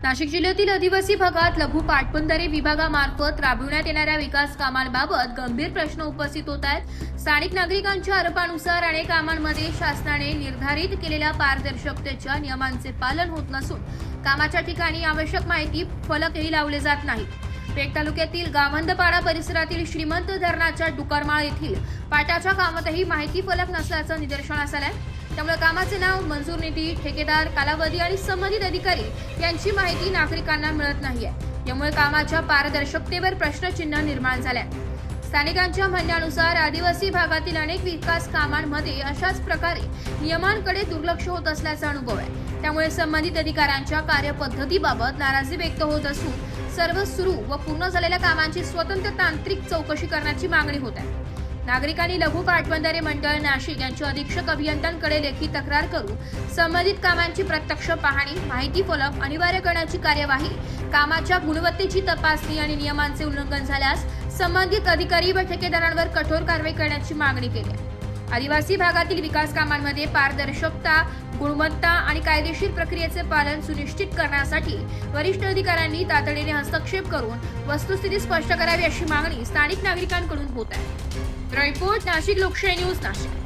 नाशिक जिल्ह्यातील आदिवासी भागात लघु पाटबंधारे विभागामार्फत राबविण्यात येणाऱ्या विकास कामांबाबत गंभीर प्रश्न उपस्थित होत आहेत। स्थानिक नागरिकांच्या आरोपानुसार अनेक कामांमध्ये शासनाने निर्धारित केलेल्या पारदर्शकतेच्या नियमांचे पालन होत नसून कामाच्या ठिकाणी आवश्यक माहिती फलकही लावले जात नाहीत। पेठ तालुक्यातील गावंदपाडा परिसरातील श्रीमंत धरणाच्या डुकरमाळ येथील पाटाच्या कामातही माहिती फलक नसल्याचं निदर्शनास आलंय। त्यामुळे कामाचे नाव, मंजूर निधी, ठेकेदार, कालावधी आणि संबंधित अधिकारी यांची माहिती नागरिकांना मिळत नाहीये। यामुळे कामाच्या पारदर्शकतेवर प्रश्नचिन्ह निर्माण झालंय। स्थानिकांच्या म्हणण्यानुसार आदिवासी भागातील अनेक विकास कामांमध्ये अशाच प्रकारे नियमांकडे दुर्लक्ष होत असल्याचा अनुभव आहे। त्यामुळे संबंधित अधिकाऱ्यांच्या कार्यपद्धतीबाबत नाराजी व्यक्त होत असून सर्व सुरू व पूर्ण झालेल्या कामांची स्वतंत्र तांत्रिक चौकशी करण्याची मागणी होत आहे। नागरिकांनी लघु पाटबंधारे मंडळ नाशिक यांच्या अधीक्षक अभियंत्यांकडे लेखी तक्रार करून संबंधित कामांची प्रत्यक्ष पाहणी, माहिती फलक अनिवार्य करण्याची कार्यवाही, कामाच्या गुणवत्तेची तपासणी आणि नियमांचे उल्लंघन झाल्यास संबंधित अधिकारी व ठेकेदारांवर कठोर कारवाई करण्याची मागणी केली आहे। आदिवासी भागातील विकास कामांमध्ये पारदर्शकता, गुणवत्ता आणि कायदेशीर प्रक्रियेचे पालन सुनिश्चित करण्यासाठी वरिष्ठ अधिकाऱ्यांनी तातडीने हस्तक्षेप करून वस्तुस्थिती स्पष्ट करावी अशी मागणी स्थानिक नागरिकांकडून होत आहे। रिपोर्ट नाशिक लोकशाही न्यूज नाशिक।